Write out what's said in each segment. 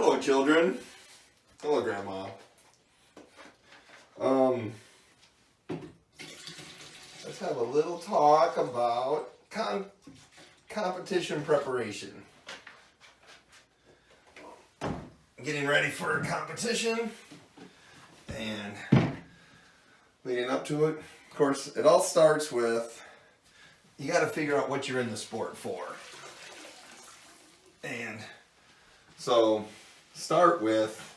Hello, children. Hello, Grandma. Let's have a little talk about competition preparation. Getting ready for a competition and leading up to it. Of course, it all starts with you got to figure out what you're in the sport for. And so start with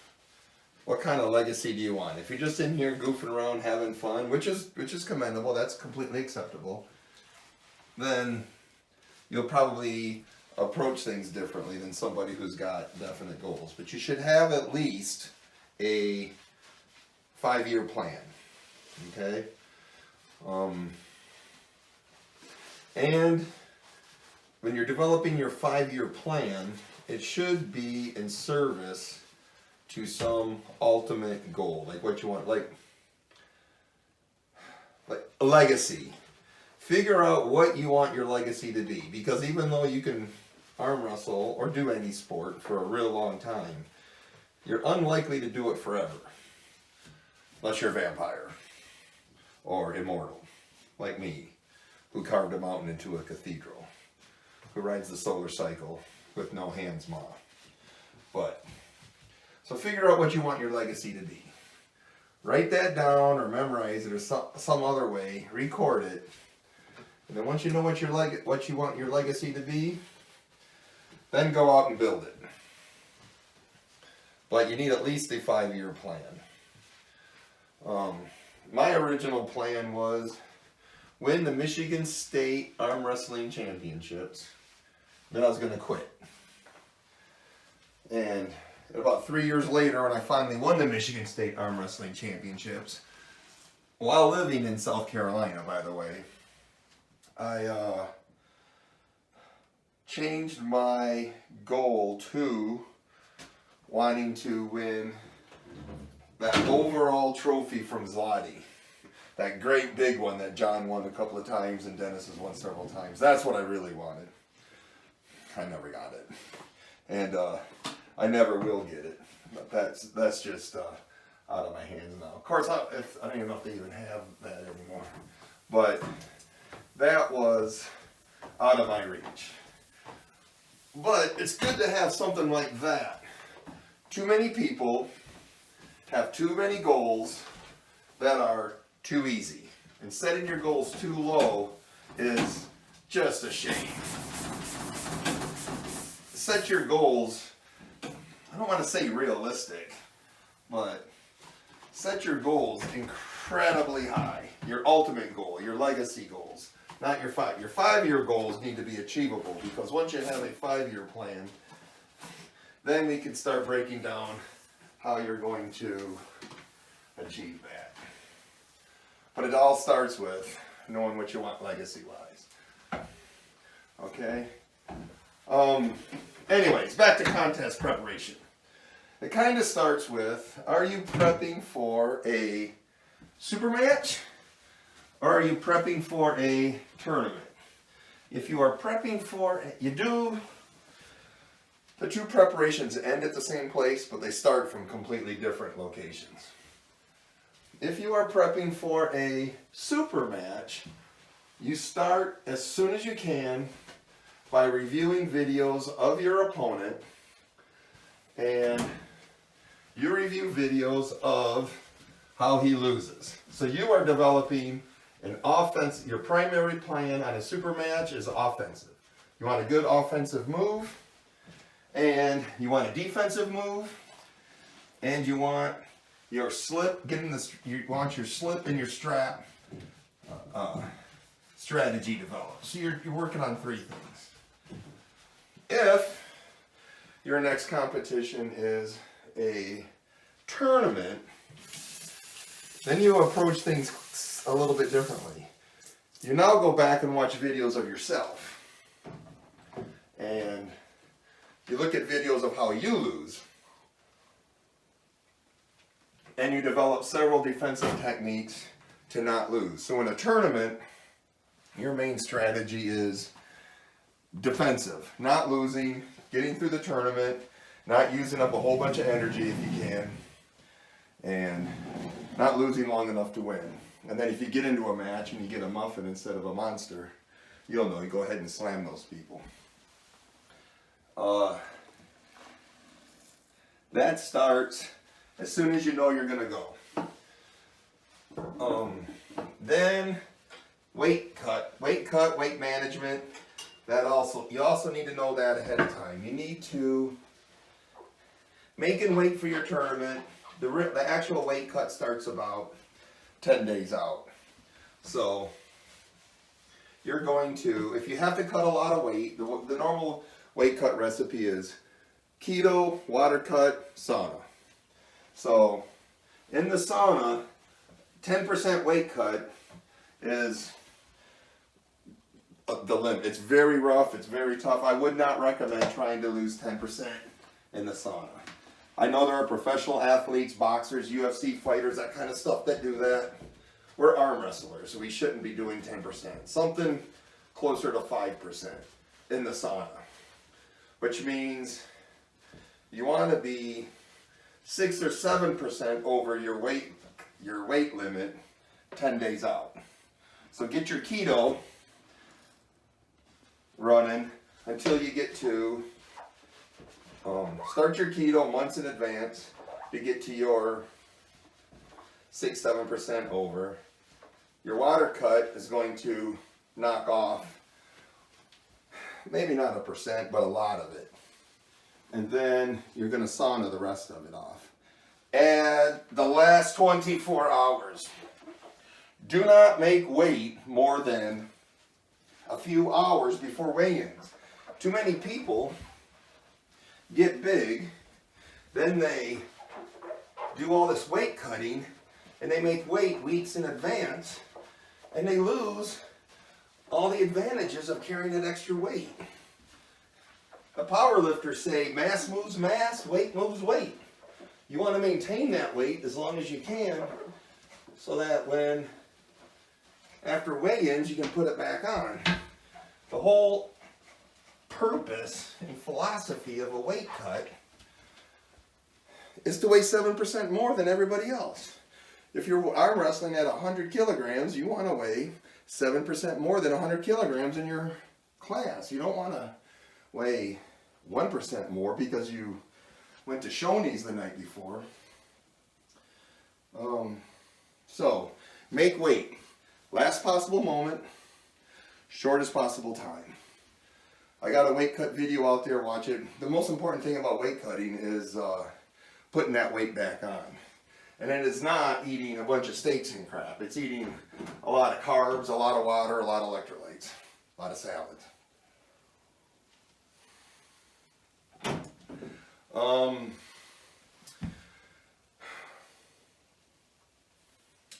what kind of legacy do you want? If you're just in here goofing around having fun, which is commendable, that's completely acceptable, then you'll probably approach things differently than somebody who's got definite goals. But you should have at least a 5-year plan. Okay? And when you're developing your 5-year plan, it should be in service to some ultimate goal, like what you want, like a legacy. Figure out what you want your legacy to be, because even though you can arm wrestle or do any sport for a real long time, you're unlikely to do it forever, unless you're a vampire or immortal, like me, who carved a mountain into a cathedral, who rides the solar cycle with no hands, Ma. But so figure out what you want your legacy to be. Write that down or memorize it or some other way. Record it. And then once you know what you want your legacy to be, then go out and build it. But you need at least a 5-year plan. My original plan was win the Michigan State Arm Wrestling Championships. Then I was going to quit. And about 3 years later, when I finally won the Michigan State Arm Wrestling Championships, while living in South Carolina, by the way, I changed my goal to wanting to win that overall trophy from Zloty. That great big one that John won a couple of times and Dennis has won several times. That's what I really wanted. I never got it. And I never will get it. But that's just out of my hands now. Of course, I don't even know if they even have that anymore. But that was out of my reach. But it's good to have something like that. Too many people have too many goals that are too easy. And setting your goals too low is just a shame. Set your goals, I don't want to say realistic, but set your goals incredibly high. Your ultimate goal, your legacy goals, not your 5. Your 5-year goals need to be achievable, because once you have a 5-year plan, then we can start breaking down how you're going to achieve that. But it all starts with knowing what you want legacy-wise. Okay? Anyways, back to contest preparation. It kind of starts with, are you prepping for a super match, or are you prepping for a tournament? If you are prepping for, the two preparations end at the same place, but they start from completely different locations. If you are prepping for a super match, you start as soon as you can by reviewing videos of your opponent, and you review videos of how he loses. So you are developing an offense. Your primary plan on a super match is offensive. You want a good offensive move, and you want a defensive move, and you want your slip, you want your slip and your strap strategy developed. So you're working on 3 things. If your next competition is a tournament, then you approach things a little bit differently. You now go back and watch videos of yourself. And you look at videos of how you lose. And you develop several defensive techniques to not lose. So in a tournament, your main strategy is defensive, not losing, getting through the tournament, not using up a whole bunch of energy if you can, and not losing long enough to win. And then if you get into a match and you get a muffin instead of a monster, you'll know, you go ahead and slam those people. That starts as soon as you know you're gonna go. Then weight management. You also need to know that ahead of time. You need to making weight for your tournament. The actual weight cut starts about 10 days out. So you're going to, if you have to cut a lot of weight, the normal weight cut recipe is keto, water cut, sauna. So in the sauna, 10% weight cut is the limit. It's very rough, it's very tough. I would not recommend trying to lose 10% in the sauna. I know there are professional athletes, boxers, UFC fighters, that kind of stuff that do that. We're arm wrestlers, so we shouldn't be doing 10%. Something closer to 5% in the sauna, which means you want to be 6 or 7% over your weight limit 10 days out. So get your keto running until you get to start your keto months in advance to get to your 6-7% over. Your water cut is going to knock off maybe not 1%, but a lot of it. And then you're going to sauna the rest of it off. And the last 24 hours, do not make weight more than a few hours before weigh-ins. Too many people get big, then they do all this weight cutting, and they make weight weeks in advance, and they lose all the advantages of carrying that extra weight. The power lifters say mass moves mass, weight moves weight. You want to maintain that weight as long as you can, so that when after weigh-ins you can put it back on. The whole purpose and philosophy of a weight cut is to weigh 7% more than everybody else. If you're arm wrestling at 100 kilograms, you want to weigh 7% more than 100 kilograms in your class. You don't want to weigh 1% more because you went to Shoney's the night before. So, make weight. Last possible moment, shortest possible time. I got a weight cut video out there, watch it. The most important thing about weight cutting is putting that weight back on. And it is not eating a bunch of steaks and crap. It's eating a lot of carbs, a lot of water, a lot of electrolytes, a lot of salads.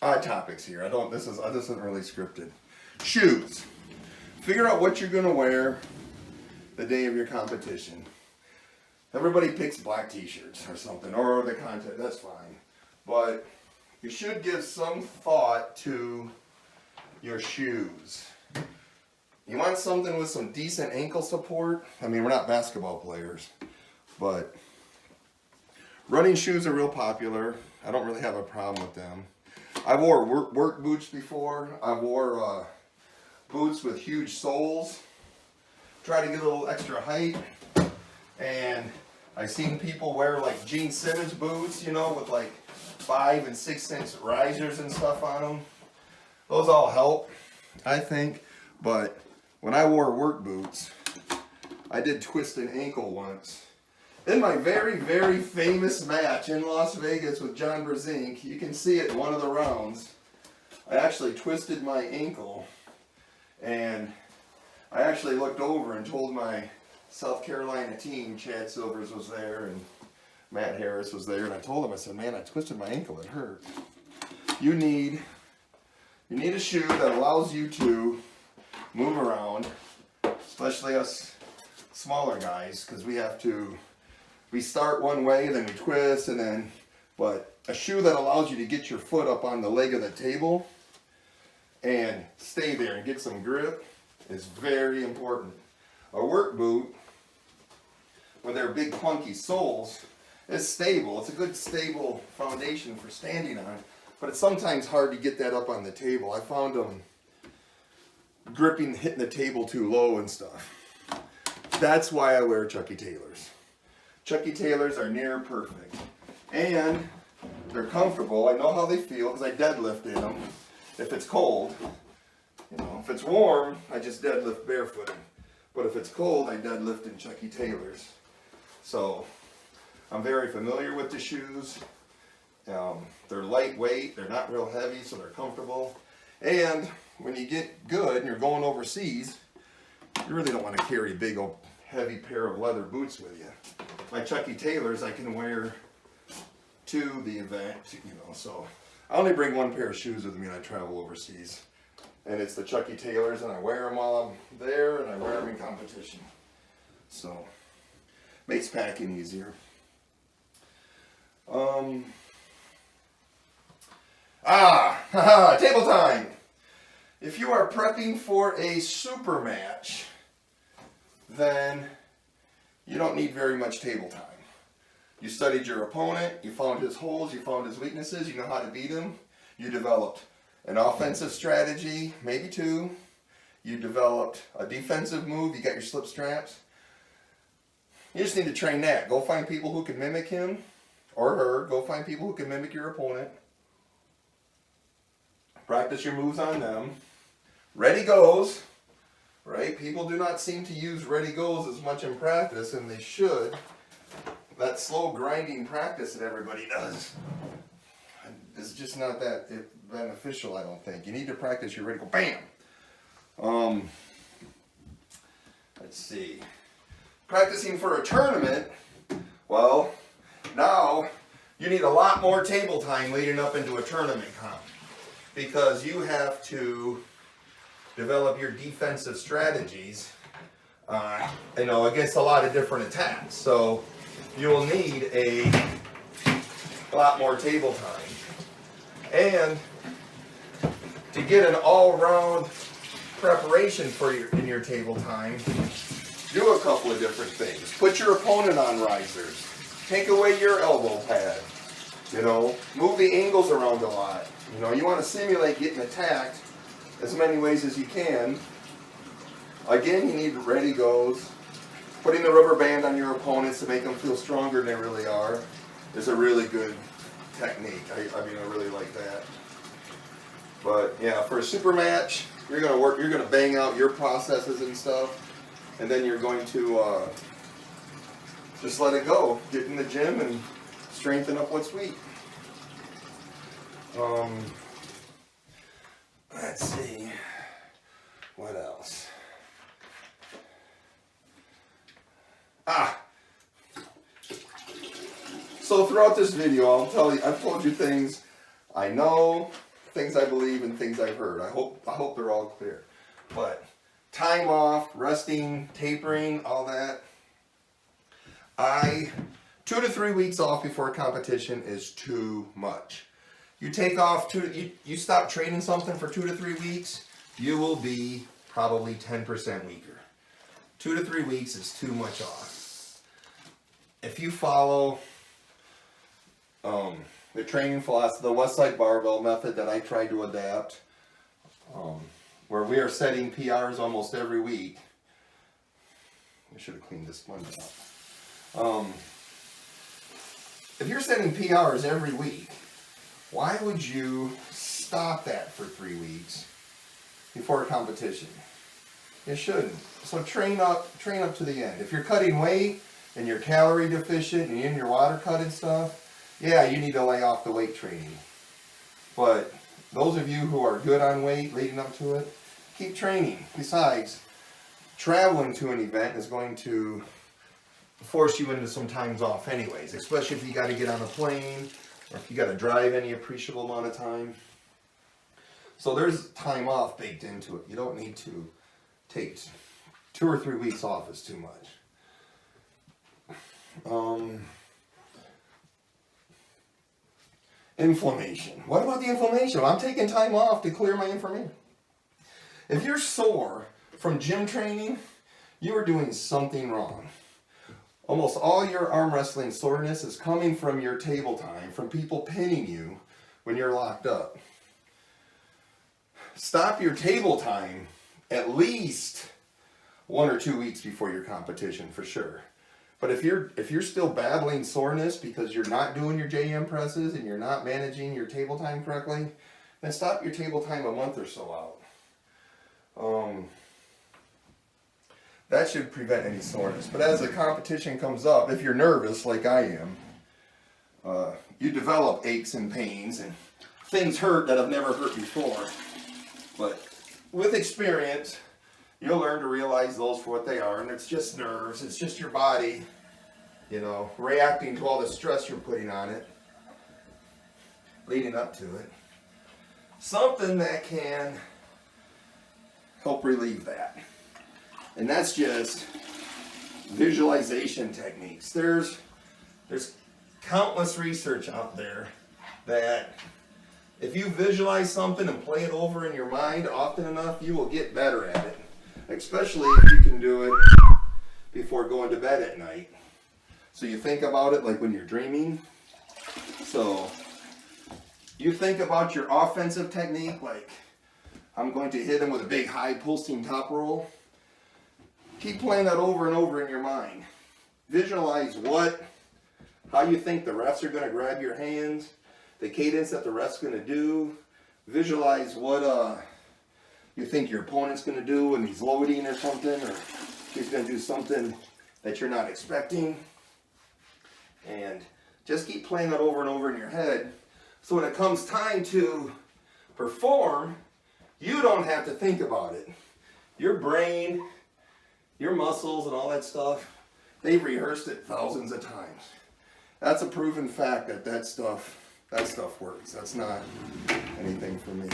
Odd topics here. This isn't really scripted. Shoes. Figure out what you're gonna wear the day of your competition. Everybody picks black t-shirts or something, or the content, that's fine. But you should give some thought to your shoes. You want something with some decent ankle support. I mean, we're not basketball players, but running shoes are real popular. I don't really have a problem with them. I wore work boots before. I wore boots with huge soles. Try to get a little extra height. And I've seen people wear like Gene Simmons boots, you know, with like 5 and 6 inch risers and stuff on them. Those all help, I think. But when I wore work boots, I did twist an ankle once. In my very, very famous match in Las Vegas with John Brezink, you can see it in one of the rounds. I actually twisted my ankle, and I actually looked over and told my South Carolina team, Chad Silvers was there and Matt Harris was there, and I told him, I said, man, I twisted my ankle, it hurt. You need a shoe that allows you to move around, especially us smaller guys, because we start one way, then we twist, but a shoe that allows you to get your foot up on the leg of the table and stay there and get some grip is very important. A work boot, with their big clunky soles, it's stable. It's a good stable foundation for standing on. But it's sometimes hard to get that up on the table. I found them hitting the table too low and stuff. That's why I wear Chucky Taylors. Chucky Taylors are near perfect. And they're comfortable. I know how they feel because I deadlift in them. If it's cold, if it's warm, I just deadlift barefooted. But if it's cold, I deadlift in Chucky Taylors. So I'm very familiar with the shoes. They're lightweight, they're not real heavy, so they're comfortable. And when you get good and you're going overseas, you really don't want to carry a big old heavy pair of leather boots with you. My Chucky Taylors I can wear to the event, so I only bring one pair of shoes with me when I travel overseas. And it's the Chucky Taylors, and I wear them while I'm there, and I wear them in competition. So, makes packing easier. Table time. If you are prepping for a super match, then you don't need very much table time. You studied your opponent, you found his holes, you found his weaknesses, you know how to beat him. You developed an offensive strategy, maybe two. You developed a defensive move, you got your slip straps. You just need to train that. Go find people who can mimic him or her. Go find people who can mimic your opponent. Practice your moves on them. Ready goes, right? People do not seem to use ready goes as much in practice, and they should. That slow grinding practice that everybody does is just not that beneficial, I don't think. You need to practice your ready go, bam! Let's see. Practicing for a tournament, well, now you need a lot more table time leading up into a tournament comp, because you have to develop your defensive strategies, against a lot of different attacks. So you'll need a lot more table time. And to get an all-round preparation in your table time, do a couple of different things. Put your opponent on risers. Take away your elbow pad. Move the angles around a lot. You want to simulate getting attacked as many ways as you can. Again, you need ready goes. Putting the rubber band on your opponents to make them feel stronger than they really are is a really good technique. I really like that. But yeah, for a super match, you're gonna bang out your processes and stuff, and then you're going to just let it go. Get in the gym and strengthen up what's weak. Let's see, what else? So throughout this video, I've told you things I know, things I believe, and things I've heard. I hope they're all clear. But time off, resting, tapering, all that. 2 to 3 weeks off before a competition is too much. You take off you stop training something for 2 to 3 weeks, you will be probably 10% weaker. 2 to 3 weeks is too much off. If you follow the training philosophy, the Westside Barbell method that I tried to adapt, where we are setting PRs almost every week. I should have cleaned this sponge out. If you're setting PRs every week, why would you stop that for 3 weeks before a competition? You shouldn't. So train up to the end. If you're cutting weight and you're calorie deficient and you're in your water cut and stuff, yeah, you need to lay off the weight training. But those of you who are good on weight leading up to it, keep training. Besides, traveling to an event is going to force you into some times off anyways, especially if you got to get on a plane or if you got to drive any appreciable amount of time. So there's time off baked into it. You don't need to take 2 or 3 weeks off. Is too much. Inflammation. What about the inflammation? I'm taking time off to clear my inflammation. If you're sore from gym training, you are doing something wrong. Almost all your arm wrestling soreness is coming from your table time, from people pinning you when you're locked up. Stop your table time at least 1 or 2 weeks before your competition for sure. But if you're still battling soreness because you're not doing your JM presses and you're not managing your table time correctly, then stop your table time a month or so out. That should prevent any soreness. But as the competition comes up, if you're nervous like I am, you develop aches and pains and things hurt that have never hurt before. But with experience, you'll learn to realize those for what they are, and it's just nerves, it's just your body, reacting to all the stress you're putting on it, leading up to it. Something that can help relieve that. And that's just visualization techniques. There's countless research out there that if you visualize something and play it over in your mind often enough, you will get better at it. Especially if you can do it before going to bed at night. So you think about it like when you're dreaming. So you think about your offensive technique, like I'm going to hit him with a big high pulsing top roll. Keep playing that over and over in your mind. Visualize how you think the refs are going to grab your hands, the cadence that the ref's going to do. Visualize what you think your opponent's going to do when he's loading or something, or he's going to do something that you're not expecting. And just keep playing that over and over in your head, so when it comes time to perform, you don't have to think about it. Your brain, your muscles and all that stuff, they've rehearsed it thousands of times. That's a proven fact that stuff works. That's not anything for me.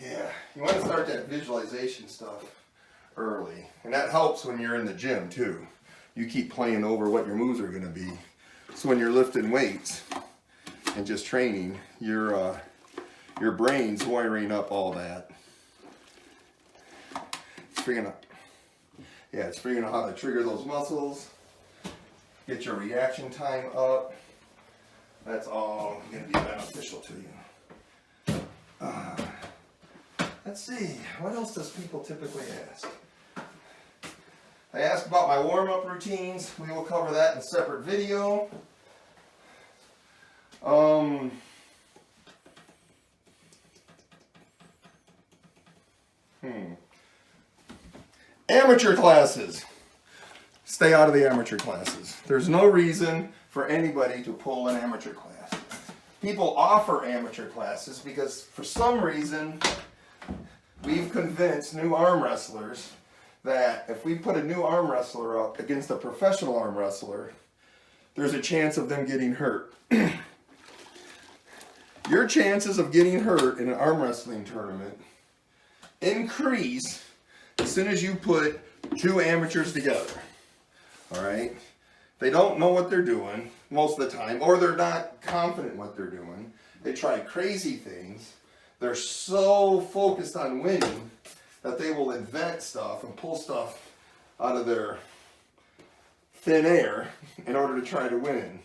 Yeah, you want to start that visualization stuff early. And that helps when you're in the gym too. You keep playing over what your moves are going to be. So when you're lifting weights and just training, your brain's wiring up all that. It's figuring out how to trigger those muscles, get your reaction time up. That's all going to be beneficial to you. Let's see, what else does people typically ask? They ask about my warm-up routines. We will cover that in a separate video. Amateur classes. Stay out of the amateur classes. There's no reason for anybody to pull an amateur class. People offer amateur classes because for some reason we've convinced new arm wrestlers that if we put a new arm wrestler up against a professional arm wrestler, there's a chance of them getting hurt. Your chances of getting hurt in an arm wrestling tournament increase as soon as you put two amateurs together. All right? They don't know what they're doing most of the time, or they're not confident in what they're doing. They try crazy things. They're so focused on winning that they will invent stuff and pull stuff out of their thin air in order to try to win.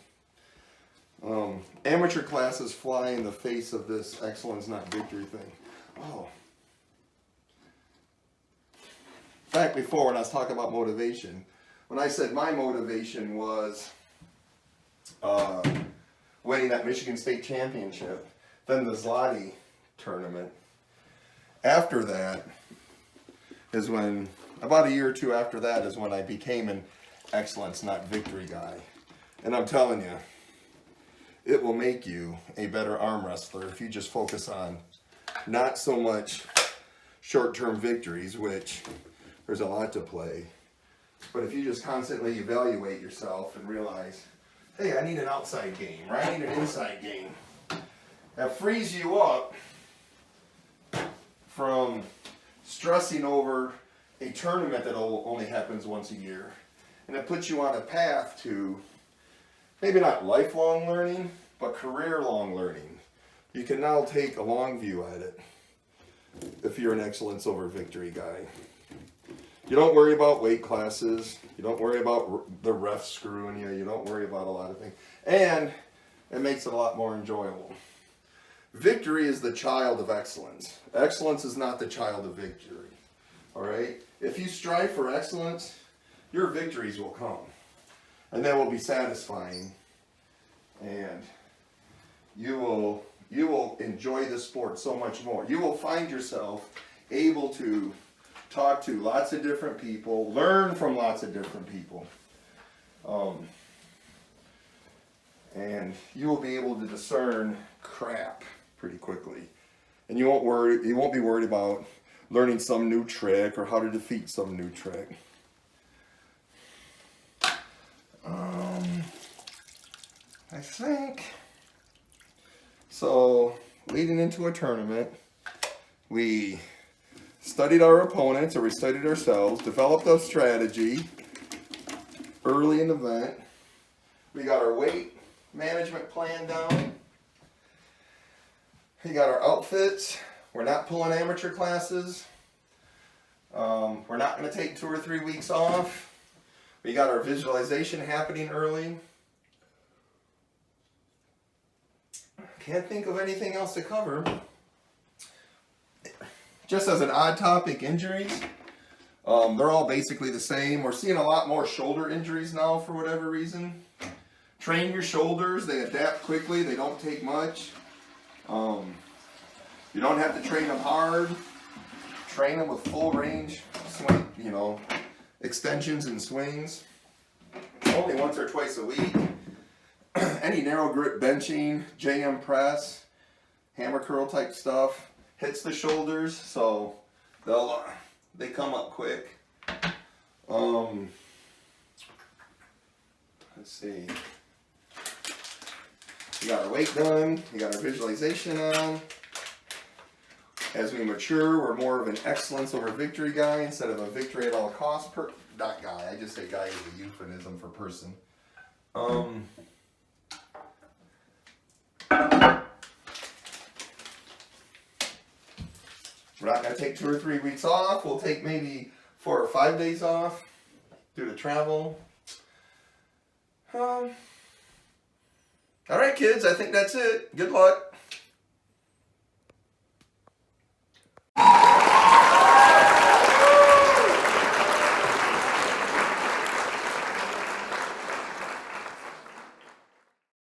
Amateur classes fly in the face of this excellence, not victory thing. Oh. In fact, before when I was talking about motivation, when I said my motivation was winning that Michigan State Championship, then the Zloty tournament. After that is when, about a year or two after that is when I became an excellence, not victory guy. And I'm telling you, it will make you a better arm wrestler if you just focus on not so much short-term victories, which there's a lot to play, but if you just constantly evaluate yourself and realize, hey, I need an outside game, or I need an inside game, that frees you up from stressing over a tournament that only happens once a year. And it puts you on a path to maybe not lifelong learning, but career-long learning. You can now take a long view at it if you're an excellence over victory guy. You don't worry about weight classes. You don't worry about the ref screwing you. You don't worry about a lot of things. And it makes it a lot more enjoyable. Victory is the child of excellence. Excellence is not the child of victory. All right? If you strive for excellence, your victories will come. And they will be satisfying. And you will enjoy the sport so much more. You will find yourself able to talk to lots of different people, learn from lots of different people. And you will be able to discern crap pretty quickly. And you won't be worried about learning some new trick or how to defeat some new trick. I think so. Leading into a tournament, we studied our opponents, or we studied ourselves, developed a strategy early in the event. We got our weight management plan down. We got our outfits. We're not pulling amateur classes. We're not going to take 2 or 3 weeks off. We got our visualization happening early. Can't think of anything else to cover. Just as an odd topic, injuries. They're all basically the same. We're seeing a lot more shoulder injuries now for whatever reason. Train your shoulders. They adapt quickly. They don't take much. You don't have to train them hard. Train them with full range swing, extensions and swings. Only once or twice a week. Any narrow grip benching, JM press, hammer curl type stuff hits the shoulders, so they come up quick. Let's see. We got our weight done. We got our visualization on. As we mature, we're more of an excellence over victory guy instead of a victory at all costs not guy. I just say guy is a euphemism for person. We're not going to take 2 or 3 weeks off. We'll take maybe 4 or 5 days off due to travel. All right, kids, I think that's it. Good luck.